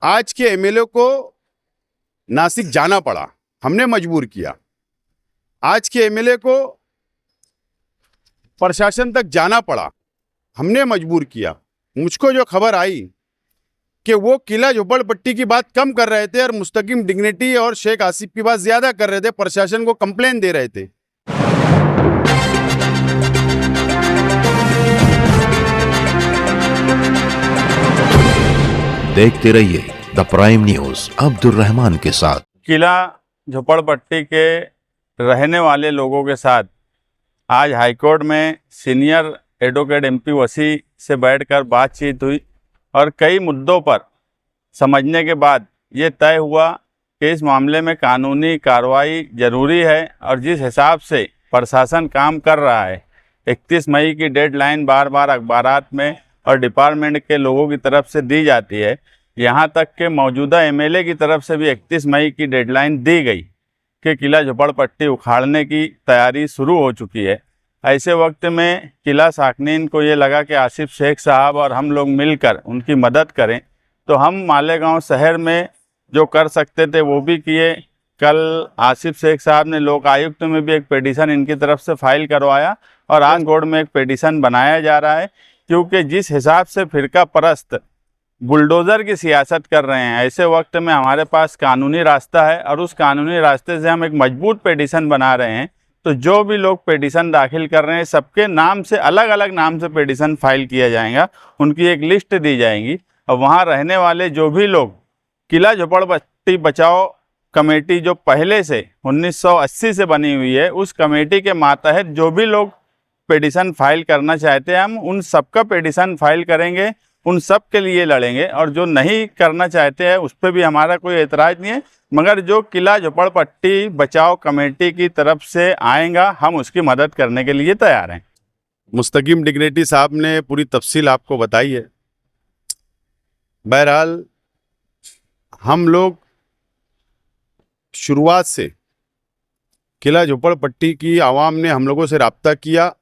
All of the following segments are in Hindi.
आज के एमएलए को नासिक जाना पड़ा, हमने मजबूर किया। आज के एमएलए को प्रशासन तक जाना पड़ा, हमने मजबूर किया। मुझको जो खबर आई कि वो किला झोपड़पट्टी की बात कम कर रहे थे और मुस्तकिम डिग्निटी और शेख आसिफ की बात ज्यादा कर रहे थे, प्रशासन को कंप्लेन दे रहे थे। देखते रहिए the prime news Abdul Rahman के साथ। किला झोपड़पट्टी के रहने वाले लोगों के साथ आज हाईकोर्ट में सीनियर एडवोकेट एमपी वसी से बैठकर बातचीत हुई और कई मुद्दों पर समझने के बाद ये तय हुआ कि इस मामले में कानूनी कार्रवाई ज़रूरी है और जिस हिसाब से प्रशासन काम कर रहा है, 31 मई की डेडलाइन बार बार अखबारात में और डिपार्टमेंट के लोगों की तरफ से दी जाती है, यहाँ तक कि मौजूदा एमएलए की तरफ से भी 31 मई की डेडलाइन दी गई कि किला झोपड़पट्टी उखाड़ने की तैयारी शुरू हो चुकी है। ऐसे वक्त में किला साकनीन को ये लगा कि आसिफ शेख साहब और हम लोग मिलकर उनकी मदद करें, तो हम मालेगांव शहर में जो कर सकते थे वो भी किए। कल आसिफ शेख साहब ने लोक आयुक्त में भी एक पिटीशन इनकी तरफ से फाइल करवाया और आज कोर्ट में एक पिटीशन बनाया जा रहा है, क्योंकि जिस हिसाब से फिरका परस्त बुलडोज़र की सियासत कर रहे हैं, ऐसे वक्त में हमारे पास कानूनी रास्ता है और उस कानूनी रास्ते से हम एक मजबूत पिटीशन बना रहे हैं। तो जो भी लोग पिटीशन दाखिल कर रहे हैं, सबके नाम से अलग अलग नाम से पिटीशन फाइल किया जाएगा, उनकी एक लिस्ट दी जाएगी और वहाँ रहने वाले जो भी लोग किला झोपड़पट्टी बचाओ कमेटी जो पहले से 1980 से बनी हुई है, उस कमेटी के मातहत जो भी लोग पिटीशन फाइल करना चाहते हैं, हम उन सबका पिटीशन फाइल करेंगे, उन सब के लिए लड़ेंगे। और जो नहीं करना चाहते हैं उस पर भी हमारा कोई एतराज़ नहीं है, मगर जो किला झोपड़पट्टी बचाओ कमेटी की तरफ से आएगा, हम उसकी मदद करने के लिए तैयार हैं। मुस्तकिम डिग्निटी साहब ने पूरी तफसील आपको बताई है। बहरहाल हम लोग शुरुआत से किला झोपड़पट्टी की आवाम ने हम लोगों से रब्ता किया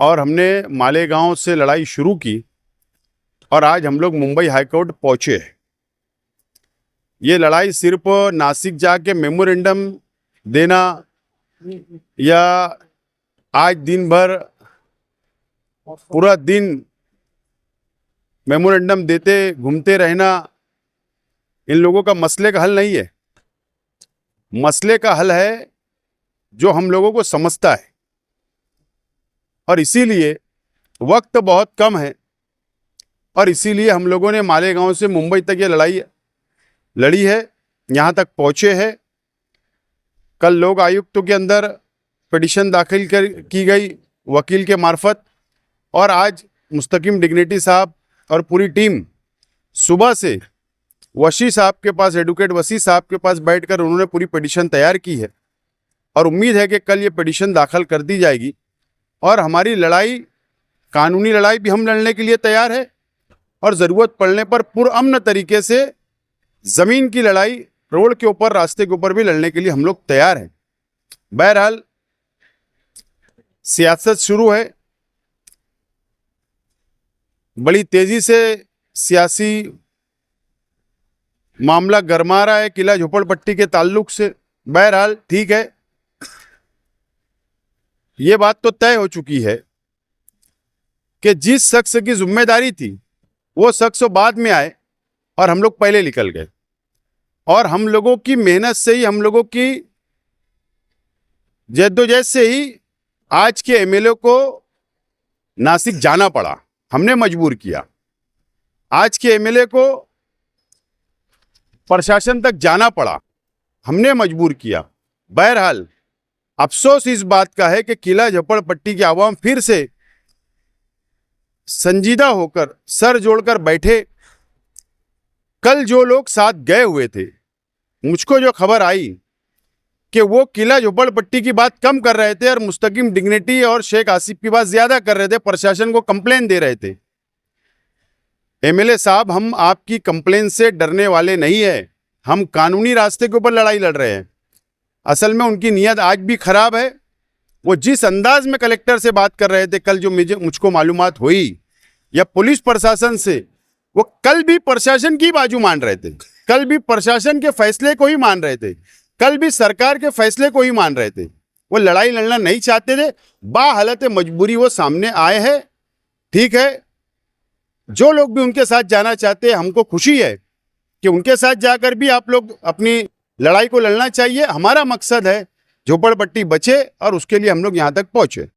और हमने मालेगांव से लड़ाई शुरू की और आज हम लोग मुंबई हाईकोर्ट पहुँचे हैं। ये लड़ाई सिर्फ नासिक जाके मेमोरेंडम देना या आज दिन भर पूरा दिन मेमोरेंडम देते घूमते रहना इन लोगों का मसले का हल नहीं है। मसले का हल है जो हम लोगों को समझता है और इसीलिए वक्त बहुत कम है और इसीलिए हम लोगों ने मालेगांव से मुंबई तक ये लड़ाई लड़ी है, यहाँ तक पहुँचे हैं। कल लोक आयुक्तों के अंदर पिटीशन दाखिल की गई वकील के मार्फत और आज मुस्तकिम डिग्निटी साहब और पूरी टीम सुबह से वसी साहब के पास, एडवोकेट वसी साहब के पास बैठकर उन्होंने पूरी पिटीशन तैयार की है और उम्मीद है कि कल ये पिटीशन दाखिल कर दी जाएगी और हमारी लड़ाई, कानूनी लड़ाई भी हम लड़ने के लिए तैयार है और ज़रूरत पड़ने पर पुरअमन तरीके से ज़मीन की लड़ाई रोड के ऊपर, रास्ते के ऊपर भी लड़ने के लिए हम लोग तैयार हैं। बहरहाल सियासत शुरू है, बड़ी तेज़ी से सियासी मामला गरमा रहा है किला झोपड़पट्टी के ताल्लुक से। बहरहाल ठीक है, ये बात तो तय हो चुकी है कि जिस शख्स की जिम्मेदारी थी वो शख्स बाद में आए और हम लोग पहले निकल गए और हम लोगों की मेहनत से ही, हम लोगों की जद्दोजहद से ही आज के एमएलए को नासिक जाना पड़ा, हमने मजबूर किया। आज के एमएलए को प्रशासन तक जाना पड़ा, हमने मजबूर किया। बहरहाल अफसोस इस बात का है कि किला झोपड़पट्टी की आवाम फिर से संजीदा होकर सर जोड़कर बैठे। कल जो लोग साथ गए हुए थे, मुझको जो खबर आई कि वो किला झोपड़पट्टी की बात कम कर रहे थे और मुस्तकिम डिग्निटी और शेख आसिफ की बात ज्यादा कर रहे थे, प्रशासन को कंप्लेन दे रहे थे। एमएलए साहब, हम आपकी कंप्लेन से डरने वाले नहीं है, हम कानूनी रास्ते के ऊपर लड़ाई लड़ रहे हैं। असल में उनकी नीयत आज भी खराब है। वो जिस अंदाज में कलेक्टर से बात कर रहे थे कल, जो मुझको मालूमात हुई, या पुलिस प्रशासन से वो कल भी प्रशासन की बाजू मान रहे थे, कल भी प्रशासन के फैसले को ही मान रहे थे, कल भी सरकार के फैसले को ही मान रहे थे। वो लड़ाई लड़ना नहीं चाहते थे, बाहालत मजबूरी वो सामने आए हैं। ठीक है, जो लोग भी उनके साथ जाना चाहते हैं, हमको खुशी है कि उनके साथ जाकर भी आप लोग अपनी लड़ाई को लड़ना चाहिए। हमारा मकसद है झोपड़पट्टी बचे और उसके लिए हम लोग यहाँ तक पहुंचे।